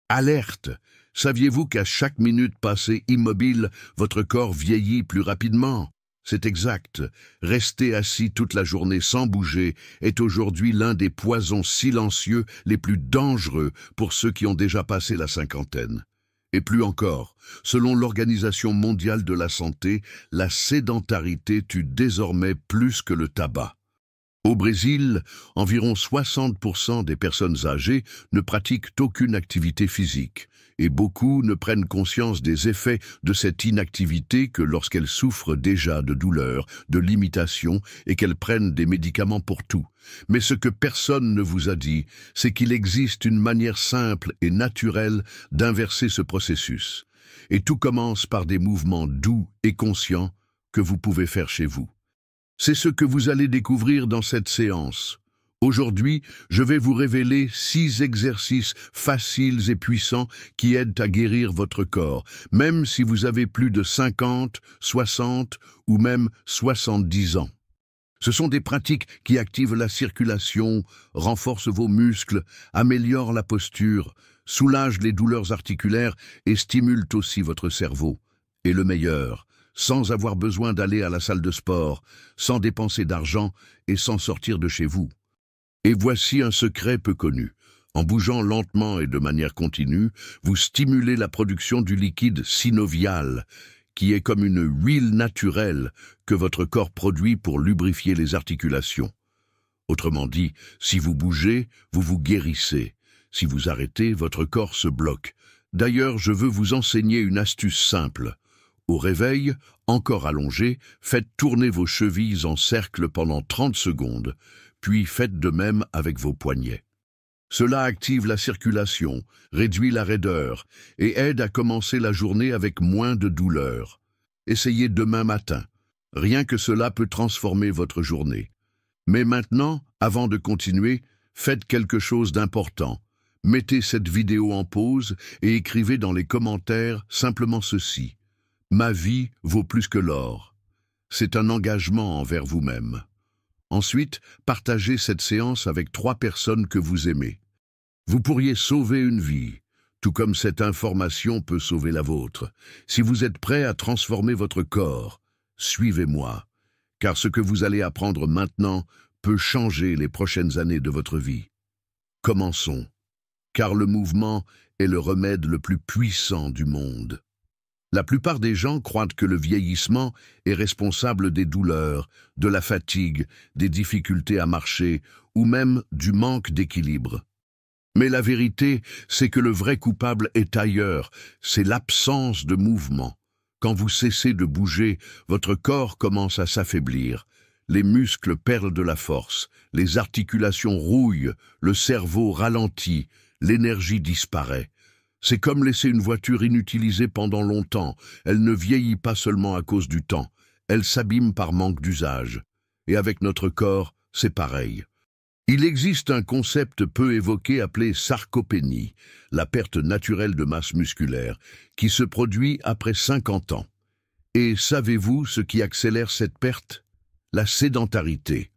Alerte! Saviez-vous qu'à chaque minute passée immobile, votre corps vieillit plus rapidement? C'est exact. Rester assis toute la journée sans bouger est aujourd'hui l'un des poisons silencieux les plus dangereux pour ceux qui ont déjà passé la cinquantaine. Et plus encore, selon l'Organisation mondiale de la santé, la sédentarité tue désormais plus que le tabac. Au Brésil, environ 60% des personnes âgées ne pratiquent aucune activité physique, et beaucoup ne prennent conscience des effets de cette inactivité que lorsqu'elles souffrent déjà de douleurs, de limitations et qu'elles prennent des médicaments pour tout. Mais ce que personne ne vous a dit, c'est qu'il existe une manière simple et naturelle d'inverser ce processus. Et tout commence par des mouvements doux et conscients que vous pouvez faire chez vous. C'est ce que vous allez découvrir dans cette séance. Aujourd'hui, je vais vous révéler 6 exercices faciles et puissants qui aident à guérir votre corps, même si vous avez plus de 50, 60 ou même 70 ans. Ce sont des pratiques qui activent la circulation, renforcent vos muscles, améliorent la posture, soulagent les douleurs articulaires et stimulent aussi votre cerveau. Et le meilleur, sans avoir besoin d'aller à la salle de sport, sans dépenser d'argent et sans sortir de chez vous. Et voici un secret peu connu. En bougeant lentement et de manière continue, vous stimulez la production du liquide synovial, qui est comme une huile naturelle que votre corps produit pour lubrifier les articulations. Autrement dit, si vous bougez, vous vous guérissez. Si vous arrêtez, votre corps se bloque. D'ailleurs, je veux vous enseigner une astuce simple. Au réveil, encore allongé, faites tourner vos chevilles en cercle pendant 30 secondes, puis faites de même avec vos poignets. Cela active la circulation, réduit la raideur et aide à commencer la journée avec moins de douleur. Essayez demain matin. Rien que cela peut transformer votre journée. Mais maintenant, avant de continuer, faites quelque chose d'important. Mettez cette vidéo en pause et écrivez dans les commentaires simplement ceci. Ma vie vaut plus que l'or. C'est un engagement envers vous-même. Ensuite, partagez cette séance avec 3 personnes que vous aimez. Vous pourriez sauver une vie, tout comme cette information peut sauver la vôtre. Si vous êtes prêt à transformer votre corps, suivez-moi, car ce que vous allez apprendre maintenant peut changer les prochaines années de votre vie. Commençons, car le mouvement est le remède le plus puissant du monde. La plupart des gens croient que le vieillissement est responsable des douleurs, de la fatigue, des difficultés à marcher ou même du manque d'équilibre. Mais la vérité, c'est que le vrai coupable est ailleurs, c'est l'absence de mouvement. Quand vous cessez de bouger, votre corps commence à s'affaiblir. Les muscles perdent de la force, les articulations rouillent, le cerveau ralentit, l'énergie disparaît. C'est comme laisser une voiture inutilisée pendant longtemps. Elle ne vieillit pas seulement à cause du temps, elle s'abîme par manque d'usage. Et avec notre corps, c'est pareil. Il existe un concept peu évoqué appelé sarcopénie, la perte naturelle de masse musculaire, qui se produit après 50 ans. Et savez-vous ce qui accélère cette perte? La sédentarité.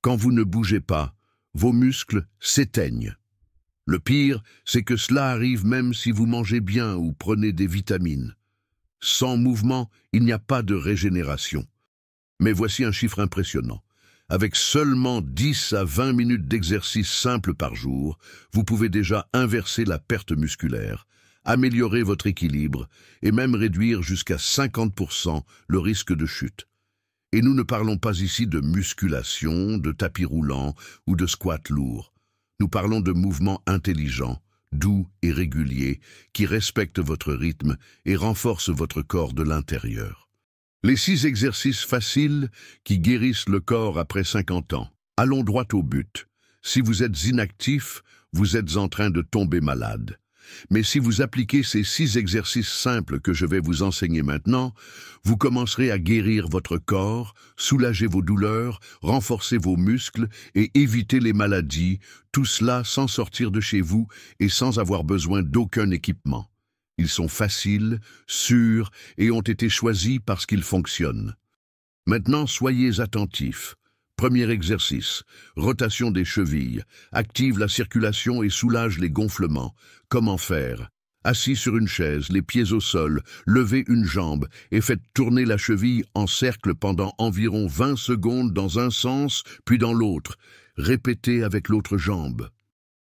Quand vous ne bougez pas, vos muscles s'éteignent. Le pire, c'est que cela arrive même si vous mangez bien ou prenez des vitamines. Sans mouvement, il n'y a pas de régénération. Mais voici un chiffre impressionnant. Avec seulement 10 à 20 minutes d'exercice simple par jour, vous pouvez déjà inverser la perte musculaire, améliorer votre équilibre et même réduire jusqu'à 50% le risque de chute. Et nous ne parlons pas ici de musculation, de tapis roulant ou de squat lourd. Nous parlons de mouvements intelligents, doux et réguliers, qui respectent votre rythme et renforcent votre corps de l'intérieur. Les 6 exercices faciles qui guérissent le corps après 50 ans. Allons droit au but. Si vous êtes inactif, vous êtes en train de tomber malade. Mais si vous appliquez ces 6 exercices simples que je vais vous enseigner maintenant, vous commencerez à guérir votre corps, soulager vos douleurs, renforcer vos muscles et éviter les maladies, tout cela sans sortir de chez vous et sans avoir besoin d'aucun équipement. Ils sont faciles, sûrs et ont été choisis parce qu'ils fonctionnent. Maintenant, soyez attentifs. Premier exercice. Rotation des chevilles. Active la circulation et soulage les gonflements. Comment faire? Assis sur une chaise, les pieds au sol, levez une jambe et faites tourner la cheville en cercle pendant environ 20 secondes dans un sens, puis dans l'autre. Répétez avec l'autre jambe.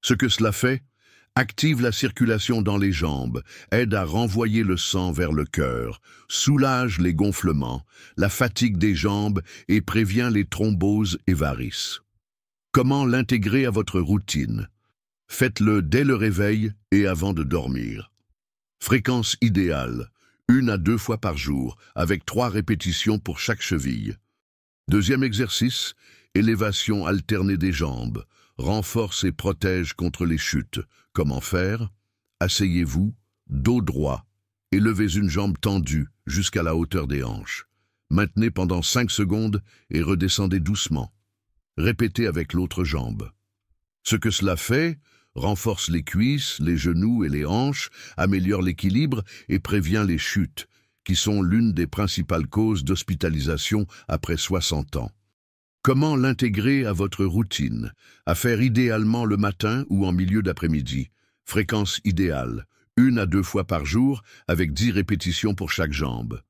Ce que cela fait, active la circulation dans les jambes, aide à renvoyer le sang vers le cœur, soulage les gonflements, la fatigue des jambes et prévient les thromboses et varices. Comment l'intégrer à votre routine? Faites-le dès le réveil et avant de dormir. Fréquence idéale, 1 à 2 fois par jour, avec 3 répétitions pour chaque cheville. Deuxième exercice, élévation alternée des jambes. Renforce et protège contre les chutes. Comment faire? Asseyez-vous, dos droit, et levez une jambe tendue jusqu'à la hauteur des hanches. Maintenez pendant 5 secondes et redescendez doucement. Répétez avec l'autre jambe. Ce que cela fait, renforce les cuisses, les genoux et les hanches, améliore l'équilibre et prévient les chutes, qui sont l'une des principales causes d'hospitalisation après 60 ans. Comment l'intégrer à votre routine? À faire idéalement le matin ou en milieu d'après-midi. Fréquence idéale, 1 à 2 fois par jour avec 10 répétitions pour chaque jambe.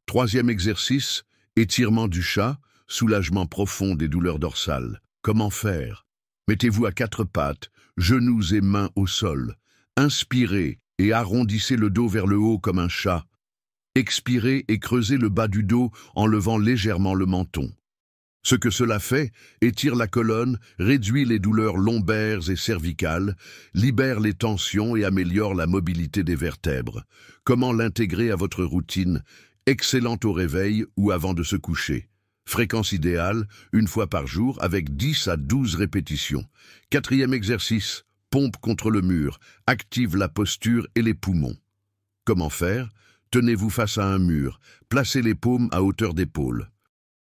Troisième exercice, étirement du chat, soulagement profond des douleurs dorsales. Comment faire? Mettez-vous à 4 pattes, genoux et mains au sol. Inspirez et arrondissez le dos vers le haut comme un chat. Expirez et creusez le bas du dos en levant légèrement le menton. Ce que cela fait, étire la colonne, réduit les douleurs lombaires et cervicales, libère les tensions et améliore la mobilité des vertèbres. Comment l'intégrer à votre routine? Excellente au réveil ou avant de se coucher. Fréquence idéale, 1 fois par jour avec 10 à 12 répétitions. Quatrième exercice, pompe contre le mur, active la posture et les poumons. Comment faire? Tenez-vous face à un mur, placez les paumes à hauteur d'épaule.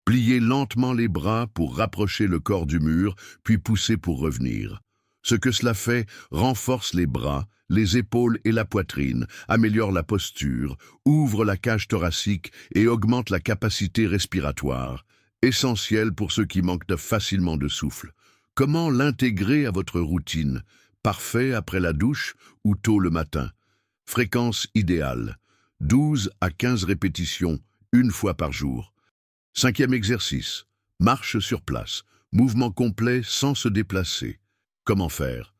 Pliez lentement les bras pour rapprocher le corps du mur, puis poussez pour revenir. Ce que cela fait renforce les bras, les épaules et la poitrine, améliore la posture, ouvre la cage thoracique et augmente la capacité respiratoire, essentiel pour ceux qui manquent facilement de souffle. Comment l'intégrer à votre routine? Parfait après la douche ou tôt le matin. Fréquence idéale, 12 à 15 répétitions, 1 fois par jour. Cinquième exercice, marche sur place, mouvement complet sans se déplacer. Comment faire?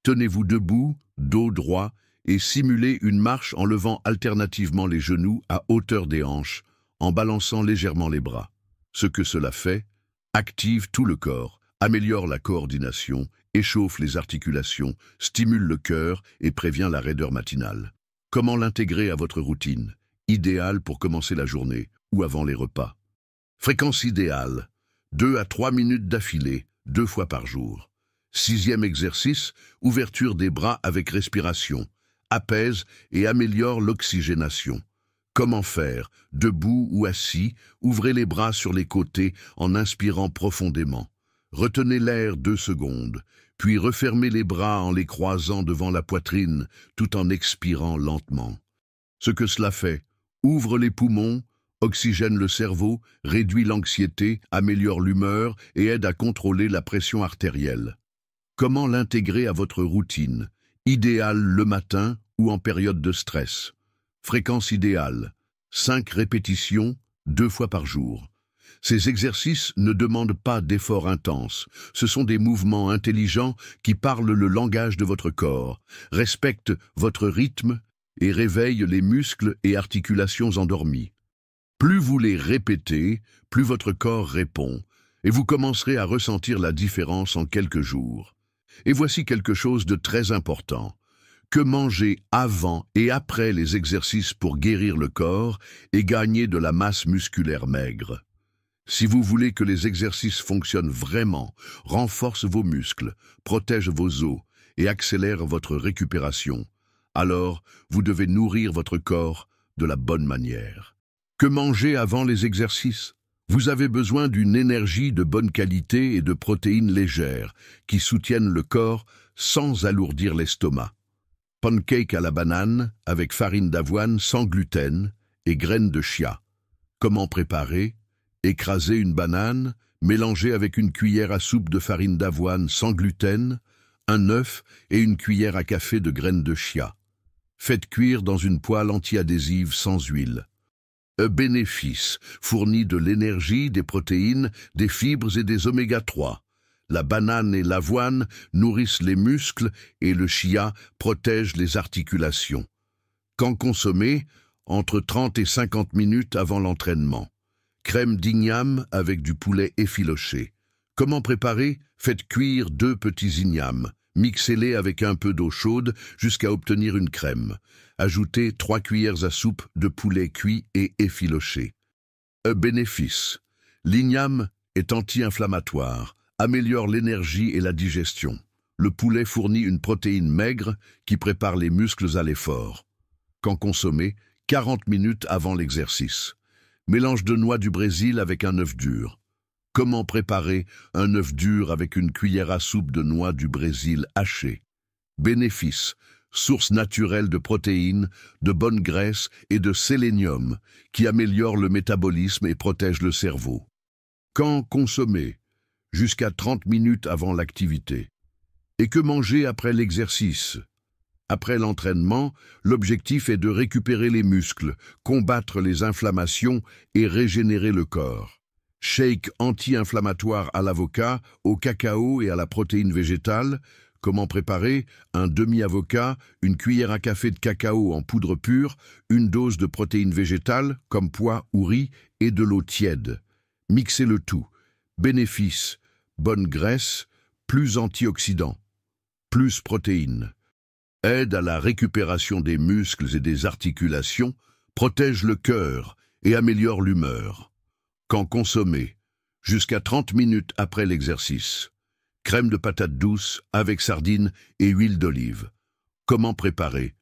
Tenez-vous debout, dos droit, et simulez une marche en levant alternativement les genoux à hauteur des hanches, en balançant légèrement les bras. Ce que cela fait, active tout le corps, améliore la coordination, échauffe les articulations, stimule le cœur et prévient la raideur matinale. Comment l'intégrer à votre routine? Idéal pour commencer la journée ou avant les repas. Fréquence idéale, 2 à 3 minutes d'affilée, 2 fois par jour. Sixième exercice, ouverture des bras avec respiration, apaise et améliore l'oxygénation. Comment faire? Debout ou assis, ouvrez les bras sur les côtés en inspirant profondément. Retenez l'air 2 secondes, puis refermez les bras en les croisant devant la poitrine, tout en expirant lentement. Ce que cela fait, ouvre les poumons, oxygène le cerveau, réduit l'anxiété, améliore l'humeur et aide à contrôler la pression artérielle. Comment l'intégrer à votre routine? Idéal le matin ou en période de stress. Fréquence idéale, 5 répétitions, 2 fois par jour. Ces exercices ne demandent pas d'efforts intenses. Ce sont des mouvements intelligents qui parlent le langage de votre corps, respectent votre rythme et réveillent les muscles et articulations endormis. Plus vous les répétez, plus votre corps répond, et vous commencerez à ressentir la différence en quelques jours. Et voici quelque chose de très important. Que manger avant et après les exercices pour guérir le corps et gagner de la masse musculaire maigre? Si vous voulez que les exercices fonctionnent vraiment, renforcent vos muscles, protègent vos os et accélèrent votre récupération, alors vous devez nourrir votre corps de la bonne manière. Que manger avant les exercices? Vous avez besoin d'une énergie de bonne qualité et de protéines légères qui soutiennent le corps sans alourdir l'estomac. Pancake à la banane avec farine d'avoine sans gluten et graines de chia. Comment préparer? Écrasez une banane, Mélangez avec une cuillère à soupe de farine d'avoine sans gluten, un œuf et une cuillère à café de graines de chia. Faites cuire dans une poêle anti-adhésive sans huile. Bénéfice fournit de l'énergie, des protéines, des fibres et des oméga 3. La banane et l'avoine nourrissent les muscles et le chia protège les articulations. Quand consommer, entre 30 et 50 minutes avant l'entraînement. Crème d'igname avec du poulet effiloché. Comment préparer? Faites cuire 2 petits ignames. Mixez-les avec un peu d'eau chaude jusqu'à obtenir une crème. Ajoutez 3 cuillères à soupe de poulet cuit et effiloché. Bénéfice. L'igname est anti-inflammatoire, améliore l'énergie et la digestion. Le poulet fournit une protéine maigre qui prépare les muscles à l'effort. Quand consommer, 40 minutes avant l'exercice. Mélange de noix du Brésil avec un œuf dur. Comment préparer un œuf dur avec une cuillère à soupe de noix du Brésil hachée? Bénéfice, source naturelle de protéines, de bonnes graisses et de sélénium, qui améliore le métabolisme et protège le cerveau. Quand consommer? Jusqu'à 30 minutes avant l'activité. Et que manger après l'exercice? Après l'entraînement, l'objectif est de récupérer les muscles, combattre les inflammations et régénérer le corps. Shake anti-inflammatoire à l'avocat, au cacao et à la protéine végétale. Comment préparer? Un demi-avocat, une cuillère à café de cacao en poudre pure, une dose de protéines végétales, comme pois ou riz, et de l'eau tiède. Mixez le tout. Bénéfice, bonne graisse, plus antioxydants, plus protéines. Aide à la récupération des muscles et des articulations, protège le cœur et améliore l'humeur. Quand consommer? Jusqu'à 30 minutes après l'exercice. Crème de patate douce avec sardines et huile d'olive. Comment préparer?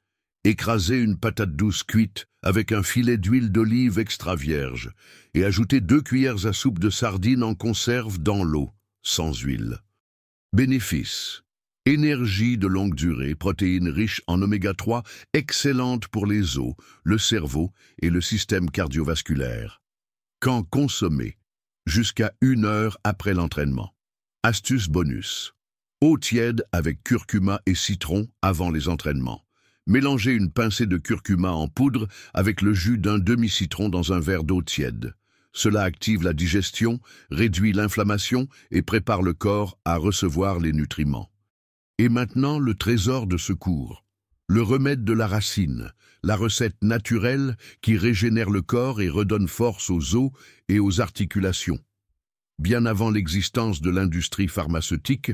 Écrasez une patate douce cuite avec un filet d'huile d'olive extra vierge et ajoutez 2 cuillères à soupe de sardines en conserve dans l'eau, sans huile. Bénéfice. Énergie de longue durée, protéines riches en oméga 3, excellentes pour les os, le cerveau et le système cardiovasculaire. Quand consommer? Jusqu'à 1 heure après l'entraînement. Astuce bonus. Eau tiède avec curcuma et citron avant les entraînements. Mélangez une pincée de curcuma en poudre avec le jus d'un demi-citron dans un verre d'eau tiède. Cela active la digestion, réduit l'inflammation et prépare le corps à recevoir les nutriments. Et maintenant, le trésor de secours. Le remède de la racine, la recette naturelle qui régénère le corps et redonne force aux os et aux articulations. Bien avant l'existence de l'industrie pharmaceutique,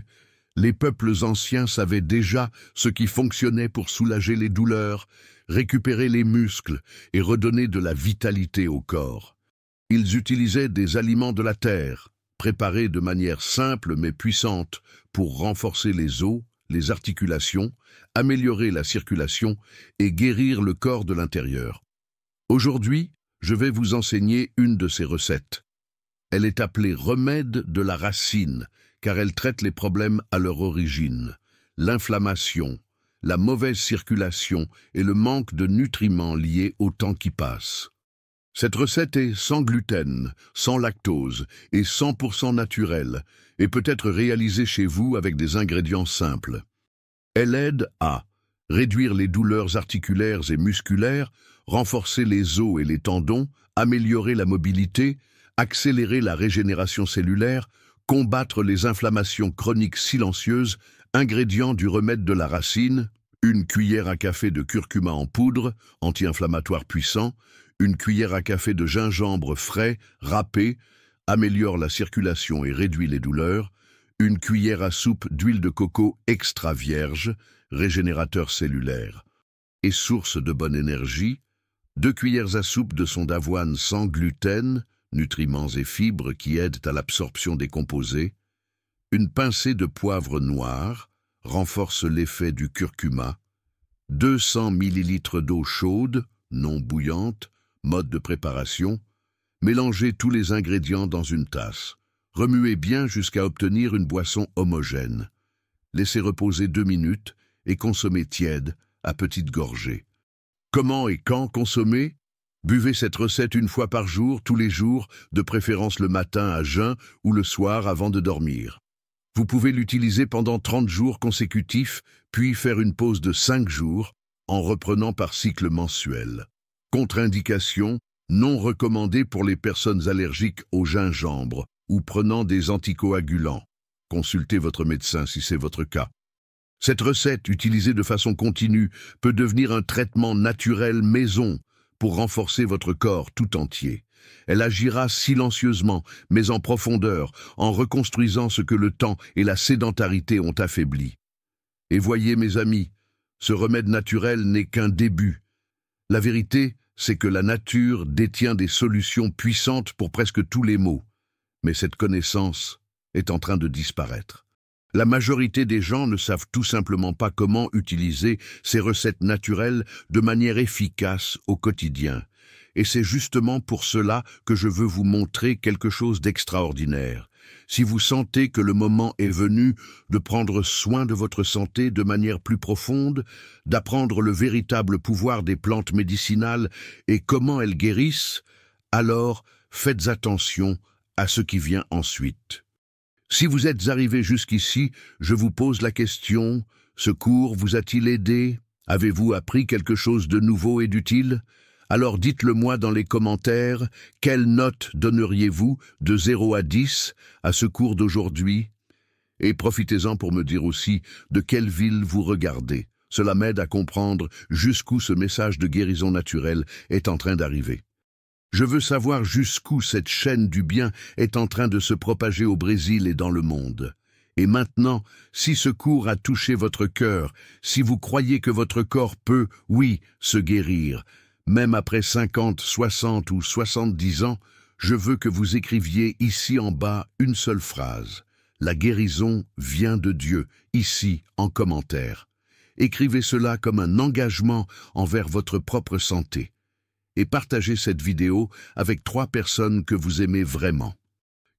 les peuples anciens savaient déjà ce qui fonctionnait pour soulager les douleurs, récupérer les muscles et redonner de la vitalité au corps. Ils utilisaient des aliments de la terre, préparés de manière simple mais puissante pour renforcer les os, les articulations, améliorer la circulation et guérir le corps de l'intérieur. Aujourd'hui, je vais vous enseigner une de ces recettes. Elle est appelée remède de la racine, car elle traite les problèmes à leur origine, l'inflammation, la mauvaise circulation et le manque de nutriments liés au temps qui passe. Cette recette est sans gluten, sans lactose et 100% naturelle et peut être réalisée chez vous avec des ingrédients simples. Elle aide à réduire les douleurs articulaires et musculaires, renforcer les os et les tendons, améliorer la mobilité, accélérer la régénération cellulaire, combattre les inflammations chroniques silencieuses, ingrédients du remède de la racine, une cuillère à café de curcuma en poudre, anti-inflammatoire puissant, une cuillère à café de gingembre frais, râpé, améliore la circulation et réduit les douleurs, une cuillère à soupe d'huile de coco extra vierge, régénérateur cellulaire. Et source de bonne énergie, 2 cuillères à soupe de son d'avoine sans gluten, nutriments et fibres qui aident à l'absorption des composés, une pincée de poivre noir, renforce l'effet du curcuma, 200 ml d'eau chaude, non bouillante, mode de préparation, mélangez tous les ingrédients dans une tasse. Remuez bien jusqu'à obtenir une boisson homogène. Laissez reposer 2 minutes et consommez tiède, à petites gorgées. Comment et quand consommer? Buvez cette recette une fois par jour, tous les jours, de préférence le matin à jeun ou le soir avant de dormir. Vous pouvez l'utiliser pendant 30 jours consécutifs, puis faire une pause de 5 jours, en reprenant par cycle mensuel. Contre-indication, non recommandée pour les personnes allergiques au gingembre ou prenant des anticoagulants. Consultez votre médecin si c'est votre cas. Cette recette, utilisée de façon continue, peut devenir un traitement naturel maison pour renforcer votre corps tout entier. Elle agira silencieusement, mais en profondeur, en reconstruisant ce que le temps et la sédentarité ont affaibli. Et voyez, mes amis, ce remède naturel n'est qu'un début. La vérité, c'est que la nature détient des solutions puissantes pour presque tous les maux. Mais cette connaissance est en train de disparaître. La majorité des gens ne savent tout simplement pas comment utiliser ces recettes naturelles de manière efficace au quotidien. Et c'est justement pour cela que je veux vous montrer quelque chose d'extraordinaire. Si vous sentez que le moment est venu de prendre soin de votre santé de manière plus profonde, d'apprendre le véritable pouvoir des plantes médicinales et comment elles guérissent, alors faites attention à ce qui vient ensuite. Si vous êtes arrivé jusqu'ici, je vous pose la question, ce cours vous a-t-il aidé? Avez-vous appris quelque chose de nouveau et d'utile? Alors dites-le moi dans les commentaires, quelle note donneriez-vous de 0 à 10 à ce cours d'aujourd'hui? Et profitez-en pour me dire aussi de quelle ville vous regardez. Cela m'aide à comprendre jusqu'où ce message de guérison naturelle est en train d'arriver. Je veux savoir jusqu'où cette chaîne du bien est en train de se propager au Brésil et dans le monde. Et maintenant, si ce cours a touché votre cœur, si vous croyez que votre corps peut, oui, se guérir, même après 50, 60 ou 70 ans, je veux que vous écriviez ici en bas une seule phrase. La guérison vient de Dieu, ici en commentaire. Écrivez cela comme un engagement envers votre propre santé. Et partagez cette vidéo avec 3 personnes que vous aimez vraiment.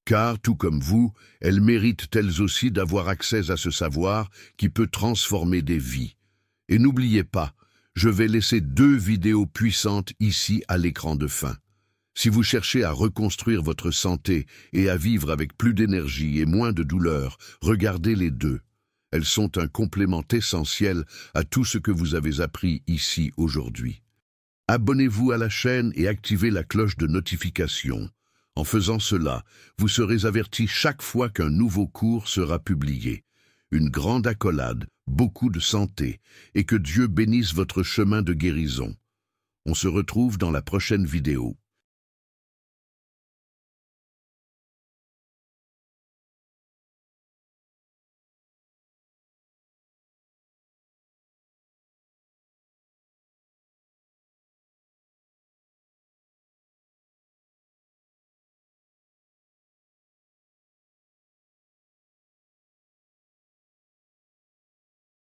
Car, tout comme vous, elles méritent elles aussi d'avoir accès à ce savoir qui peut transformer des vies. Et n'oubliez pas, je vais laisser 2 vidéos puissantes ici à l'écran de fin. Si vous cherchez à reconstruire votre santé et à vivre avec plus d'énergie et moins de douleur, regardez les 2. Elles sont un complément essentiel à tout ce que vous avez appris ici aujourd'hui. Abonnez-vous à la chaîne et activez la cloche de notification. En faisant cela, vous serez averti chaque fois qu'un nouveau cours sera publié. Une grande accolade, beaucoup de santé, et que Dieu bénisse votre chemin de guérison. On se retrouve dans la prochaine vidéo.